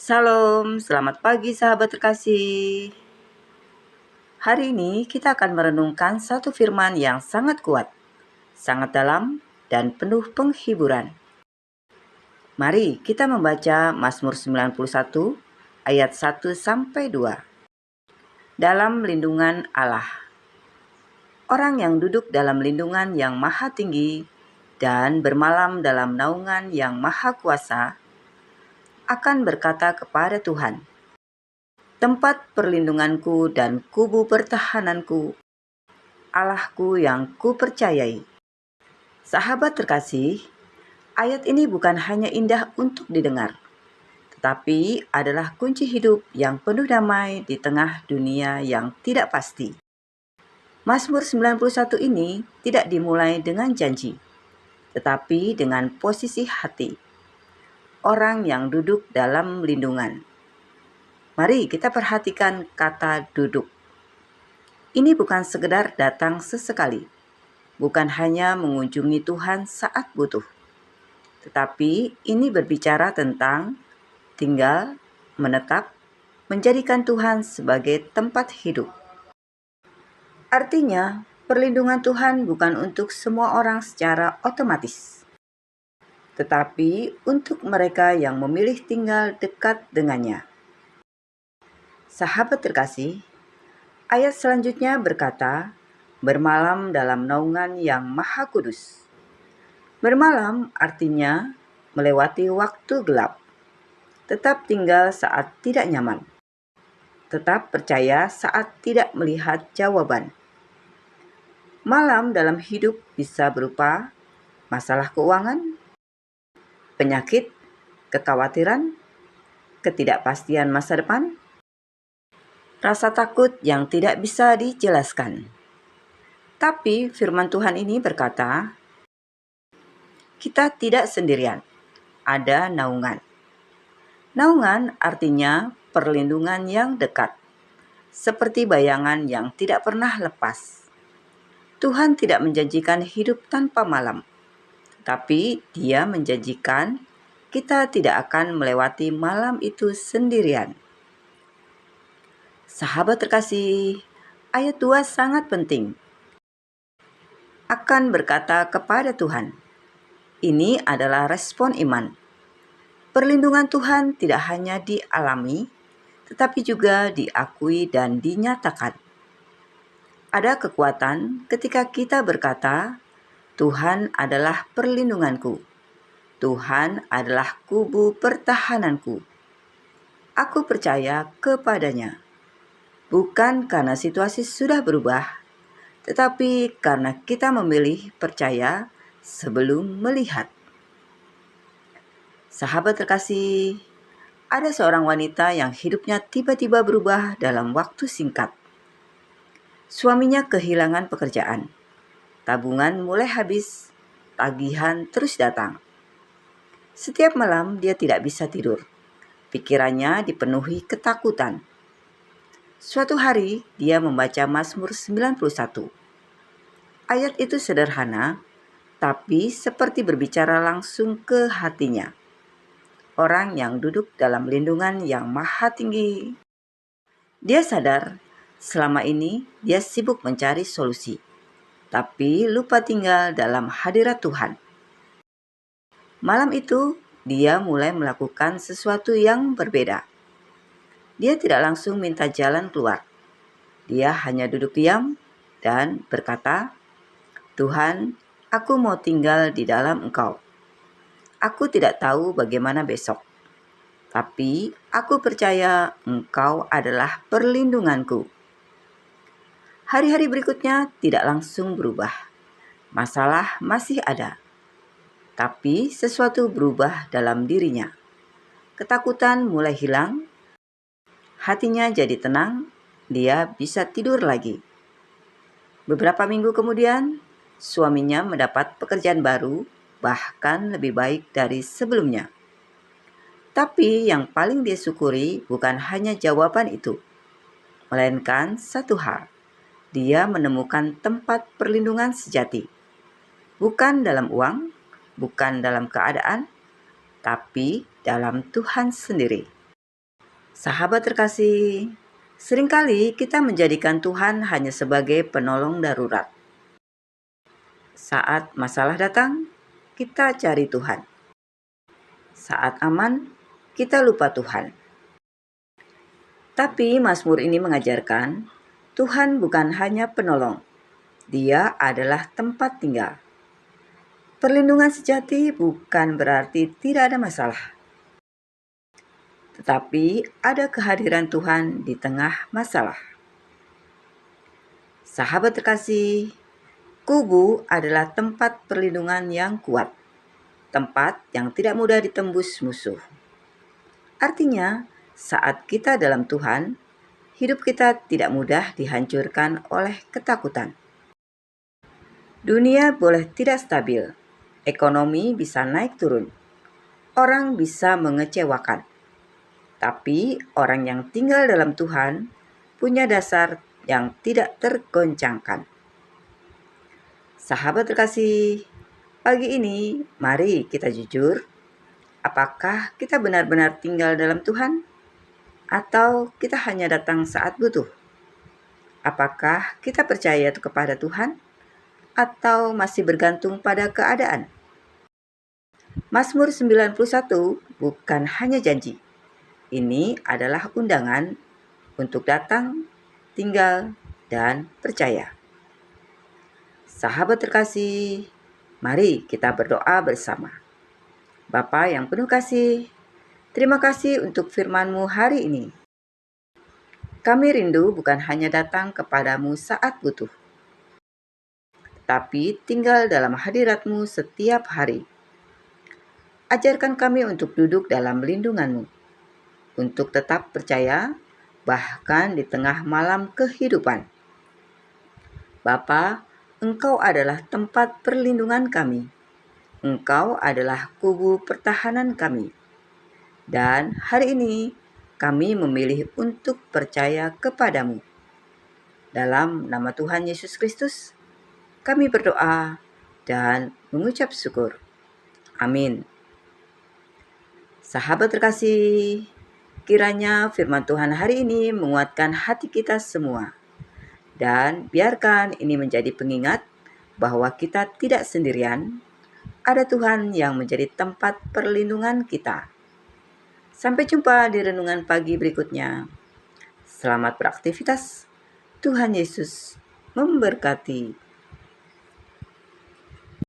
Salam, selamat pagi sahabat terkasih. Hari ini kita akan merenungkan satu firman yang sangat kuat, sangat dalam, dan penuh penghiburan. Mari kita membaca Mazmur 91 ayat 1-2. Dalam lindungan Allah. Orang yang duduk dalam lindungan yang maha tinggi dan bermalam dalam naungan yang maha kuasa akan berkata kepada Tuhan, tempat perlindunganku dan kubu pertahananku, Allahku yang kupercayai. Sahabat terkasih, ayat ini bukan hanya indah untuk didengar, tetapi adalah kunci hidup yang penuh damai di tengah dunia yang tidak pasti. Mazmur 91 ini tidak dimulai dengan janji, tetapi dengan posisi hati. Orang yang duduk dalam lindungan. Mari kita perhatikan kata duduk. Ini bukan sekedar datang sesekali, bukan hanya mengunjungi Tuhan saat butuh, tetapi ini berbicara tentang tinggal, menetap, menjadikan Tuhan sebagai tempat hidup. Artinya, perlindungan Tuhan bukan untuk semua orang secara otomatis, tetapi untuk mereka yang memilih tinggal dekat dengannya. Sahabat terkasih, ayat selanjutnya berkata, bermalam dalam naungan yang maha kudus. Bermalam artinya melewati waktu gelap, tetap tinggal saat tidak nyaman, tetap percaya saat tidak melihat jawaban. Malam dalam hidup bisa berupa masalah keuangan, penyakit, kekhawatiran, ketidakpastian masa depan, rasa takut yang tidak bisa dijelaskan. Tapi firman Tuhan ini berkata, kita tidak sendirian, ada naungan. Naungan artinya perlindungan yang dekat, seperti bayangan yang tidak pernah lepas. Tuhan tidak menjanjikan hidup tanpa malam, tapi Dia menjanjikan kita tidak akan melewati malam itu sendirian. Sahabat terkasih, ayat 2 sangat penting. Akan berkata kepada Tuhan. Ini adalah respon iman. Perlindungan Tuhan tidak hanya dialami, tetapi juga diakui dan dinyatakan. Ada kekuatan ketika kita berkata, Tuhan adalah perlindunganku. Tuhan adalah kubu pertahananku. Aku percaya kepadanya. Bukan karena situasi sudah berubah, tetapi karena kita memilih percaya sebelum melihat. Sahabat terkasih, ada seorang wanita yang hidupnya tiba-tiba berubah dalam waktu singkat. Suaminya kehilangan pekerjaan. Tabungan mulai habis, tagihan terus datang. Setiap malam dia tidak bisa tidur. Pikirannya dipenuhi ketakutan. Suatu hari dia membaca Mazmur 91. Ayat itu sederhana, tapi seperti berbicara langsung ke hatinya. Orang yang duduk dalam lindungan yang maha tinggi. Dia sadar selama ini dia sibuk mencari solusi, tapi lupa tinggal dalam hadirat Tuhan. Malam itu dia mulai melakukan sesuatu yang berbeda. Dia tidak langsung minta jalan keluar. Dia hanya duduk diam dan berkata, Tuhan, aku mau tinggal di dalam Engkau. Aku tidak tahu bagaimana besok, tapi aku percaya Engkau adalah perlindunganku. Hari-hari berikutnya tidak langsung berubah. Masalah masih ada, tapi sesuatu berubah dalam dirinya. Ketakutan mulai hilang, hatinya jadi tenang, dia bisa tidur lagi. Beberapa minggu kemudian, suaminya mendapat pekerjaan baru, bahkan lebih baik dari sebelumnya. Tapi yang paling dia syukuri bukan hanya jawaban itu, melainkan satu hal. Dia menemukan tempat perlindungan sejati. Bukan dalam uang, bukan dalam keadaan, tapi dalam Tuhan sendiri. Sahabat terkasih, seringkali kita menjadikan Tuhan hanya sebagai penolong darurat. Saat masalah datang, kita cari Tuhan. Saat aman, kita lupa Tuhan. Tapi Mazmur ini mengajarkan, Tuhan bukan hanya penolong, Dia adalah tempat tinggal. Perlindungan sejati bukan berarti tidak ada masalah, tetapi ada kehadiran Tuhan di tengah masalah. Sahabat terkasih, kubu adalah tempat perlindungan yang kuat, tempat yang tidak mudah ditembus musuh. Artinya, saat kita dalam Tuhan, hidup kita tidak mudah dihancurkan oleh ketakutan. Dunia boleh tidak stabil, ekonomi bisa naik turun, orang bisa mengecewakan. Tapi orang yang tinggal dalam Tuhan punya dasar yang tidak tergoncangkan. Sahabat terkasih, pagi ini mari kita jujur. Apakah kita benar-benar tinggal dalam Tuhan? Atau kita hanya datang saat butuh? Apakah kita percaya kepada Tuhan? Atau masih bergantung pada keadaan? Mazmur 91 bukan hanya janji. Ini adalah undangan untuk datang, tinggal, dan percaya. Sahabat terkasih, mari kita berdoa bersama. Bapa yang penuh kasih, terima kasih untuk firman-Mu hari ini. Kami rindu bukan hanya datang kepadamu saat butuh, tapi tinggal dalam hadirat-Mu setiap hari. Ajarkan kami untuk duduk dalam lindungan-Mu, untuk tetap percaya bahkan di tengah malam kehidupan. Bapa, Engkau adalah tempat perlindungan kami. Engkau adalah kubu pertahanan kami. Dan hari ini kami memilih untuk percaya kepadamu. Dalam nama Tuhan Yesus Kristus, kami berdoa dan mengucap syukur. Amin. Sahabat terkasih, kiranya firman Tuhan hari ini menguatkan hati kita semua. Dan biarkan ini menjadi pengingat bahwa kita tidak sendirian, ada Tuhan yang menjadi tempat perlindungan kita. Sampai jumpa di renungan pagi berikutnya. Selamat beraktivitas. Tuhan Yesus memberkati.